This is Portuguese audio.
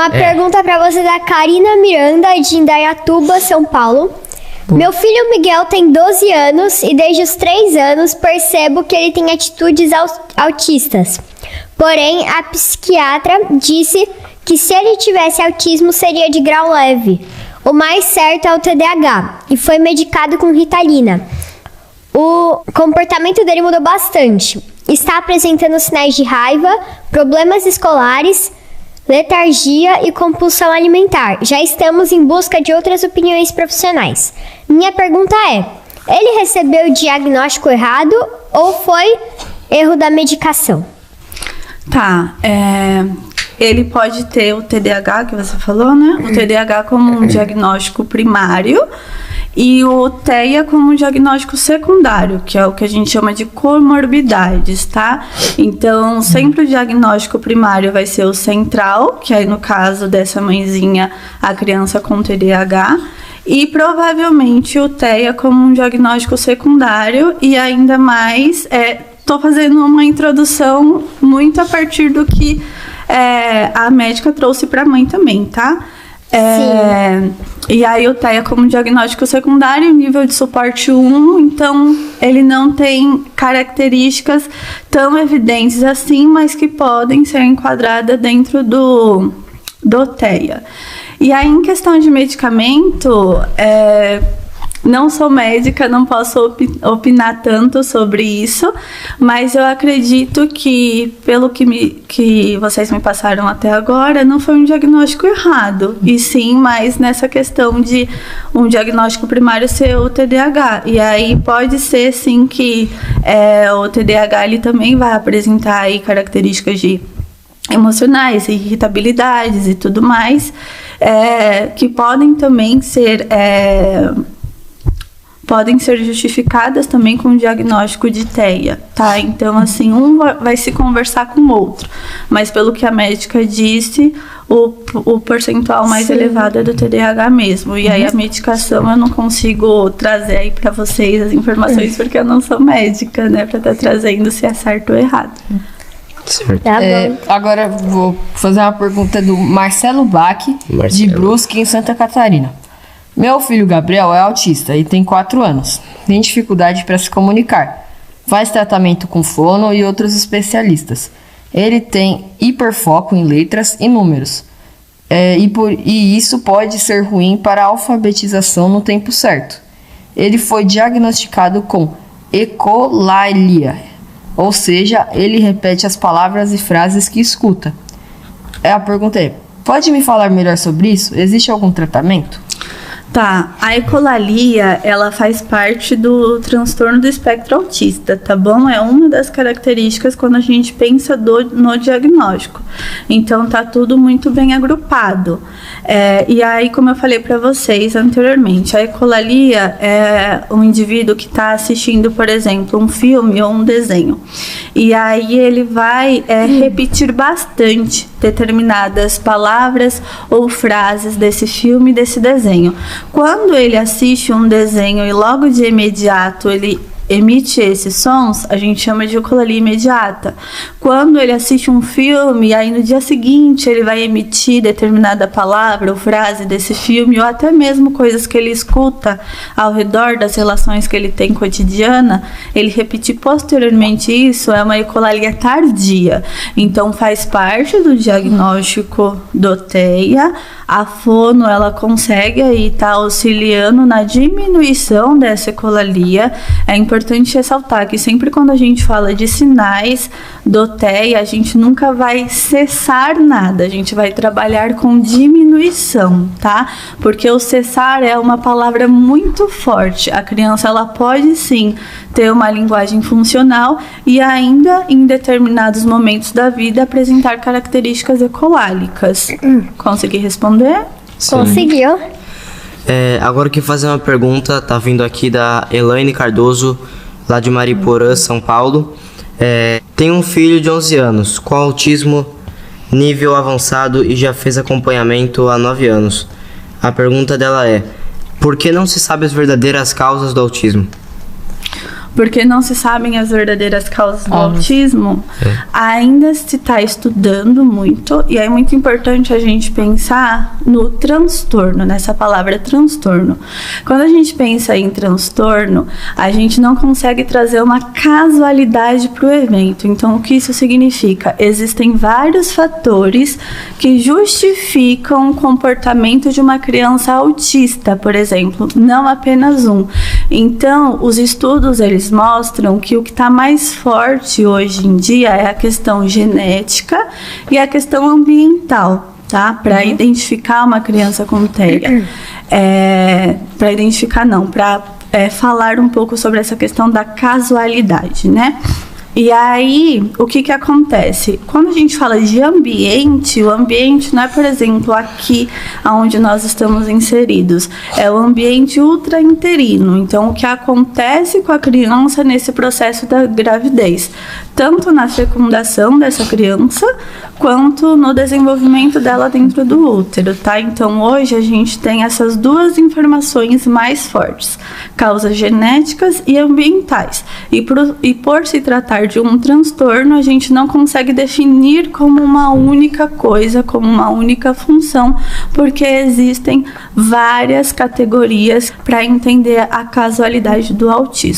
Uma pergunta pra você da Karina Miranda, de Indaiatuba, São Paulo. Meu filho Miguel tem 12 anos e desde os 3 anos percebo que ele tem atitudes autistas. Porém, a psiquiatra disse que se ele tivesse autismo seria de grau leve. O mais certo é o TDAH e foi medicado com Ritalina. O comportamento dele mudou bastante. Está apresentando sinais de raiva, problemas escolares, letargia e compulsão alimentar. Já estamos em busca de outras opiniões profissionais. Minha pergunta é: ele recebeu o diagnóstico errado ou foi erro da medicação? Tá, ele pode ter o TDAH, que você falou, né? O TDAH como um diagnóstico primário e o TEA como um diagnóstico secundário, que é o que a gente chama de comorbidades, tá? Então, sempre o diagnóstico primário vai ser o central, que aí no caso dessa mãezinha, a criança com TDAH, e provavelmente o TEA como um diagnóstico secundário, e ainda mais, tô fazendo uma introdução muito a partir do que a médica trouxe para a mãe também, tá? Sim. E aí o TEA como diagnóstico secundário, nível de suporte 1, então ele não tem características tão evidentes assim, mas que podem ser enquadradas dentro do TEA. E aí em questão de medicamento, não sou médica, não posso opinar tanto sobre isso, mas eu acredito que, pelo que vocês me passaram até agora, não foi um diagnóstico errado, e sim mais nessa questão de um diagnóstico primário ser o TDAH. E aí pode ser, sim, que o TDAH ele também vai apresentar aí características de emocionais, irritabilidades e tudo mais, que podem também ser justificadas também com o diagnóstico de TEA, tá? Então, assim, um vai se conversar com o outro, mas pelo que a médica disse, o percentual mais elevado é do TDAH mesmo, e aí a medicação eu não consigo trazer aí pra vocês as informações, porque eu não sou médica, né, pra estar trazendo se é certo ou errado. Certo. Tá bom. Agora vou fazer uma pergunta do Marcelo Bach, de Brusque, em Santa Catarina. Meu filho Gabriel é autista e tem 4 anos. Tem dificuldade para se comunicar. Faz tratamento com fono e outros especialistas. Ele tem hiperfoco em letras e números. E isso pode ser ruim para a alfabetização no tempo certo. Ele foi diagnosticado com ecolalia, ou seja, ele repete as palavras e frases que escuta. A pergunta é: pode me falar melhor sobre isso? Existe algum tratamento? Tá, a ecolalia, ela faz parte do transtorno do espectro autista, tá bom? É uma das características quando a gente pensa no diagnóstico. Então, tá tudo muito bem agrupado. E aí, como eu falei para vocês anteriormente, a ecolalia é um indivíduo que está assistindo, por exemplo, um filme ou um desenho. E aí ele vai repetir bastante determinadas palavras ou frases desse filme, desse desenho. Quando ele assiste um desenho e logo de imediato ele emite esses sons, a gente chama de ecolalia imediata. Quando ele assiste um filme, aí no dia seguinte ele vai emitir determinada palavra ou frase desse filme, ou até mesmo coisas que ele escuta ao redor das relações que ele tem cotidiana, ele repetir posteriormente isso, é uma ecolalia tardia. Então faz parte do diagnóstico do TEA. A fono, ela consegue aí estar auxiliando na diminuição dessa ecolalia. É importante ressaltar que sempre quando a gente fala de sinais do TEA, a gente nunca vai cessar nada, a gente vai trabalhar com diminuição, tá? Porque o cessar é uma palavra muito forte. A criança, ela pode sim ter uma linguagem funcional e ainda em determinados momentos da vida apresentar características ecolálicas. Consegui responder? Sim. Conseguiu. Agora eu quero fazer uma pergunta, tá vindo aqui da Elaine Cardoso, lá de Mariporã, São Paulo. Tem um filho de 11 anos, com autismo nível avançado e já fez acompanhamento há 9 anos. A pergunta dela é: por que não se sabe as verdadeiras causas do autismo? porque não se sabem as verdadeiras causas do autismo, ainda se está estudando muito, e é muito importante a gente pensar no transtorno, nessa palavra transtorno. Quando a gente pensa em transtorno, a gente não consegue trazer uma casualidade para o evento. Então, o que isso significa? Existem vários fatores que justificam o comportamento de uma criança autista, por exemplo, não apenas um. Então, os estudos, eles mostram que o que está mais forte hoje em dia é a questão genética e a questão ambiental, tá? Para identificar uma criança com TEA. Para identificar, não, para falar um pouco sobre essa questão da casualidade, né? E aí, o que acontece? Quando a gente fala de ambiente, o ambiente não é, por exemplo, aqui onde nós estamos inseridos, é o ambiente ultrainterino. Então, o que acontece com a criança nesse processo da gravidez, tanto na fecundação dessa criança, quanto no desenvolvimento dela dentro do útero, tá? Então, hoje a gente tem essas duas informações mais fortes, causas genéticas e ambientais. E por se tratar de um transtorno, a gente não consegue definir como uma única coisa, como uma única função, porque existem várias categorias para entender a casualidade do autismo.